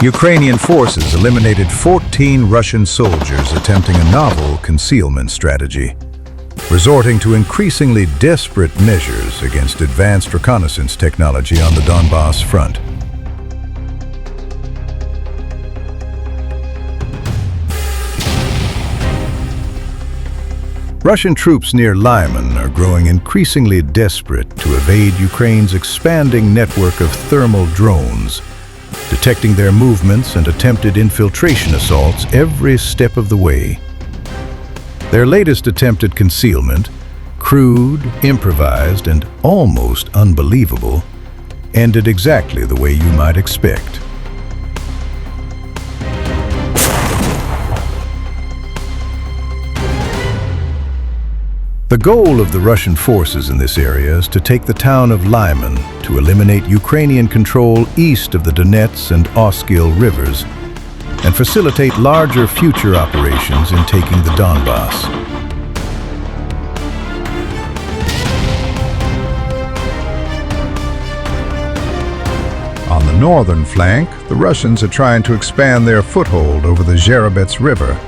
Ukrainian forces eliminated 14 Russian soldiers attempting a novel concealment strategy, resorting to increasingly desperate measures against advanced reconnaissance technology on the Donbas front. Russian troops near Lyman are growing increasingly desperate to evade Ukraine's expanding network of thermal drones, detecting their movements and attempted infiltration assaults every step of the way. Their latest attempt at concealment, crude, improvised, and almost unbelievable, ended exactly the way you might expect. The goal of the Russian forces in this area is to take the town of Lyman to eliminate Ukrainian control east of the Donetsk and Oskil rivers and facilitate larger future operations in taking the Donbas. On the northern flank, the Russians are trying to expand their foothold over the Zherobets River.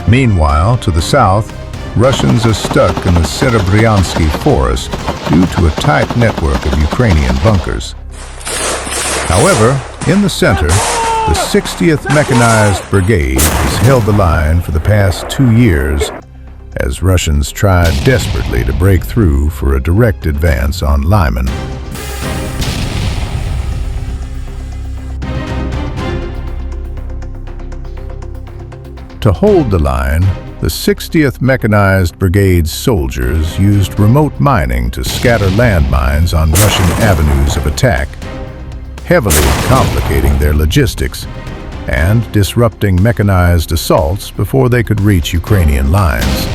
Meanwhile, to the south, Russians are stuck in the Serebryansky forest due to a tight network of Ukrainian bunkers. However, in the center, the 60th Mechanized Brigade has held the line for the past 2 years as Russians tried desperately to break through for a direct advance on Lyman. To hold the line, the 60th Mechanized Brigade's soldiers used remote mining to scatter landmines on Russian avenues of attack, heavily complicating their logistics and disrupting mechanized assaults before they could reach Ukrainian lines.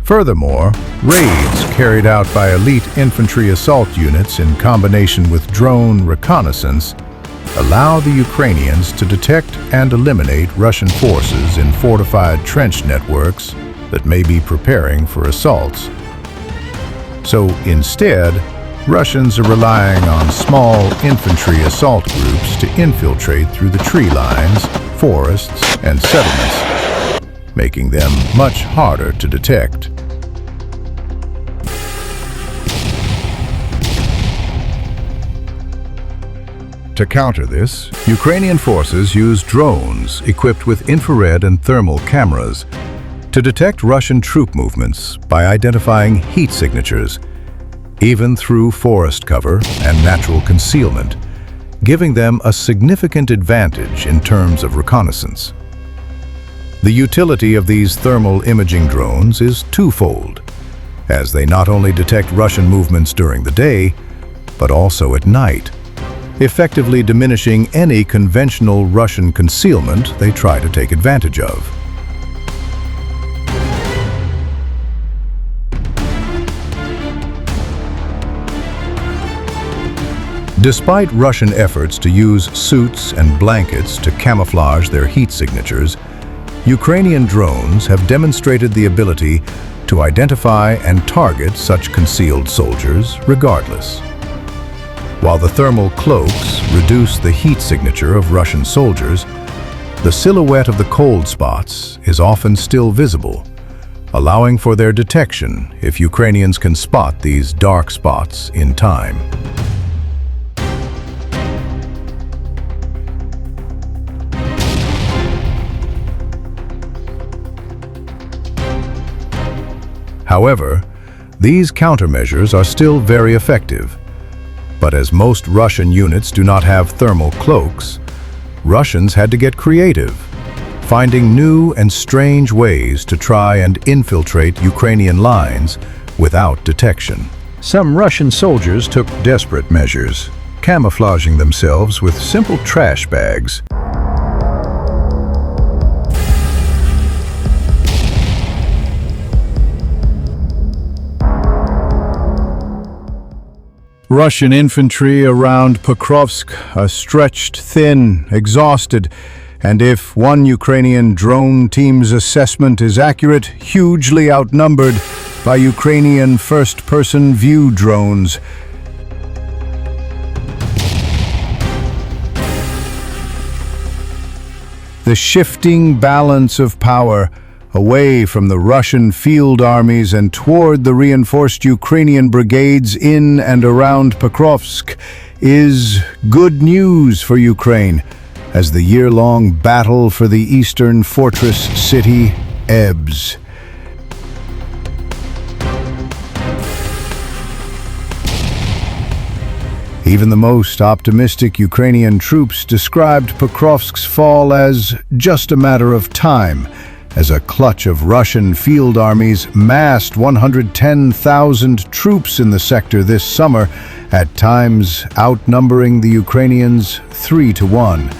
Furthermore, raids carried out by elite infantry assault units in combination with drone reconnaissance allow the Ukrainians to detect and eliminate Russian forces in fortified trench networks that may be preparing for assaults. So instead, Russians are relying on small infantry assault groups to infiltrate through the tree lines, forests, and settlements, making them much harder to detect. To counter this, Ukrainian forces use drones equipped with infrared and thermal cameras to detect Russian troop movements by identifying heat signatures, even through forest cover and natural concealment, giving them a significant advantage in terms of reconnaissance. The utility of these thermal imaging drones is twofold, as they not only detect Russian movements during the day, but also at night, effectively diminishing any conventional Russian concealment they try to take advantage of. Despite Russian efforts to use suits and blankets to camouflage their heat signatures, Ukrainian drones have demonstrated the ability to identify and target such concealed soldiers regardless. While the thermal cloaks reduce the heat signature of Russian soldiers, the silhouette of the cold spots is often still visible, allowing for their detection if Ukrainians can spot these dark spots in time. However, these countermeasures are still very effective. But as most Russian units do not have thermal cloaks, Russians had to get creative, finding new and strange ways to try and infiltrate Ukrainian lines without detection. Some Russian soldiers took desperate measures, camouflaging themselves with simple trash bags. Russian infantry around Pokrovsk are stretched thin, exhausted, And if one Ukrainian drone team's assessment is accurate, hugely outnumbered by Ukrainian first-person view drones. The shifting balance of power away from the Russian field armies and toward the reinforced Ukrainian brigades in and around Pokrovsk is good news for Ukraine, as the year-long battle for the eastern fortress city ebbs. Even the most optimistic Ukrainian troops described Pokrovsk's fall as just a matter of time, as a clutch of Russian field armies massed 110,000 troops in the sector this summer, at times outnumbering the Ukrainians 3-1.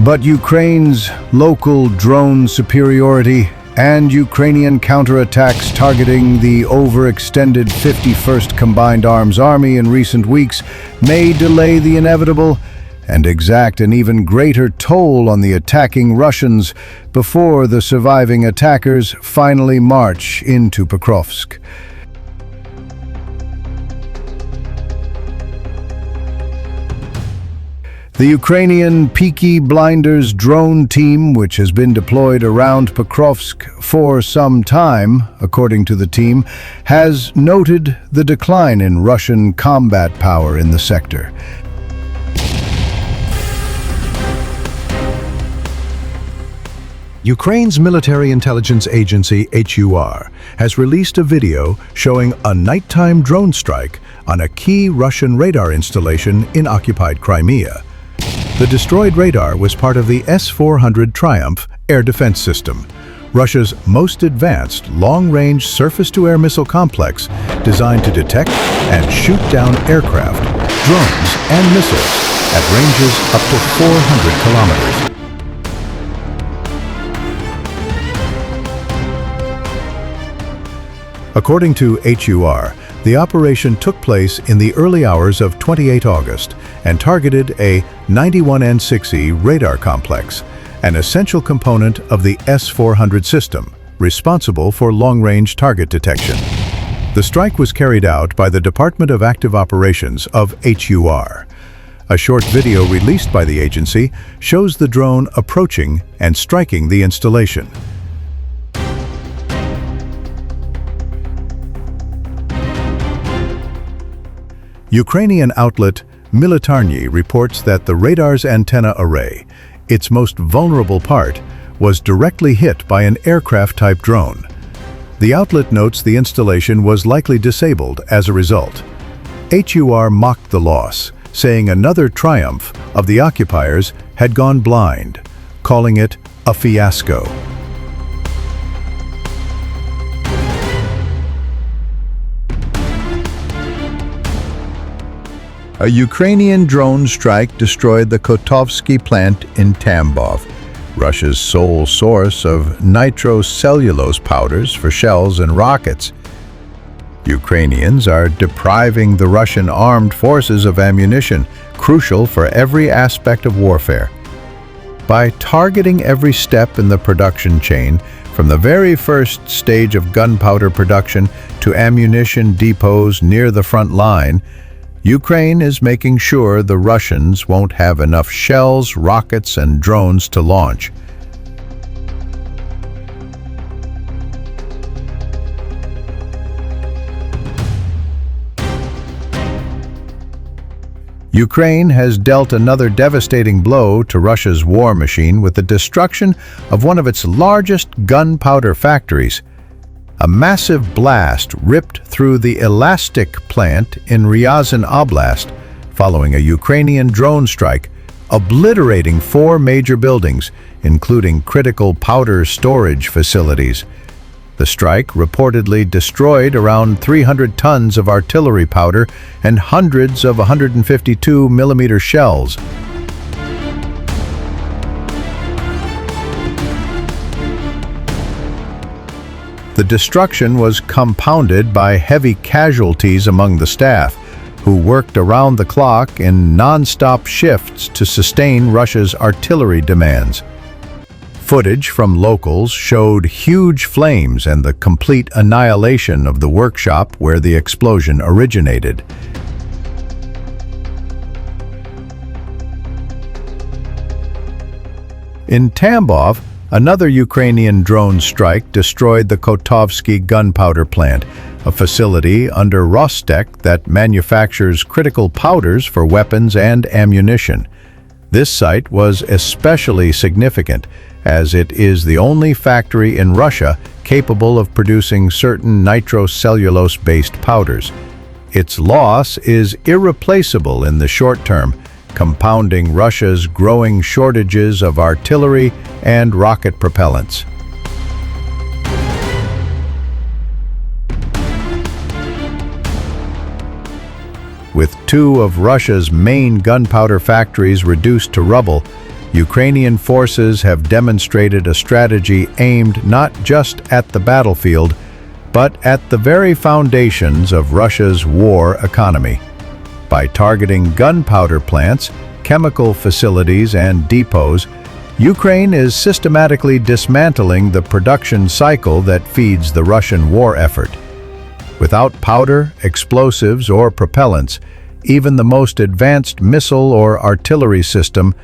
But Ukraine's local drone superiority and Ukrainian counterattacks targeting the overextended 51st Combined Arms Army in recent weeks may delay the inevitable and exact an even greater toll on the attacking Russians before the surviving attackers finally march into Pokrovsk. The Ukrainian Peaky Blinders drone team, which has been deployed around Pokrovsk for some time, according to the team, has noted the decline in Russian combat power in the sector. Ukraine's military intelligence agency, HUR, has released a video showing a nighttime drone strike on a key Russian radar installation in occupied Crimea. The destroyed radar was part of the S-400 Triumph air defense system, Russia's most advanced long-range surface-to-air missile complex designed to detect and shoot down aircraft, drones, and missiles at ranges up to 400 kilometers. According to HUR, the operation took place in the early hours of 28 August and targeted a 91N6E radar complex, an essential component of the S-400 system, responsible for long-range target detection. The strike was carried out by the Department of Active Operations of HUR. A short video released by the agency shows the drone approaching and striking the installation. Ukrainian outlet Militarny reports that the radar's antenna array, its most vulnerable part, was directly hit by an aircraft-type drone. The outlet notes the installation was likely disabled as a result. HUR mocked the loss, saying another triumph of the occupiers had gone blind, calling it a fiasco. A Ukrainian drone strike destroyed the Kotovsky plant in Tambov, Russia's sole source of nitrocellulose powders for shells and rockets. Ukrainians are depriving the Russian armed forces of ammunition, crucial for every aspect of warfare. By targeting every step in the production chain, from the very first stage of gunpowder production to ammunition depots near the front line, Ukraine is making sure the Russians won't have enough shells, rockets, and drones to launch. Ukraine has dealt another devastating blow to Russia's war machine with the destruction of one of its largest gunpowder factories. A massive blast ripped through the Elastic plant in Ryazan Oblast following a Ukrainian drone strike, obliterating 4 major buildings, including critical powder storage facilities. The strike reportedly destroyed around 300 tons of artillery powder and hundreds of 152mm shells. The destruction was compounded by heavy casualties among the staff, who worked around the clock in non-stop shifts to sustain Russia's artillery demands. Footage from locals showed huge flames and the complete annihilation of the workshop where the explosion originated. In Tambov, another Ukrainian drone strike destroyed the Kotovsky gunpowder plant, a facility under Rostec that manufactures critical powders for weapons and ammunition. This site was especially significant, as it is the only factory in Russia capable of producing certain nitrocellulose-based powders. Its loss is irreplaceable in the short term, compounding Russia's growing shortages of artillery and rocket propellants. With two of Russia's main gunpowder factories reduced to rubble, Ukrainian forces have demonstrated a strategy aimed not just at the battlefield, but at the very foundations of Russia's war economy. By targeting gunpowder plants, chemical facilities, and depots, Ukraine is systematically dismantling the production cycle that feeds the Russian war effort. Without powder, explosives, or propellants, even the most advanced missile or artillery system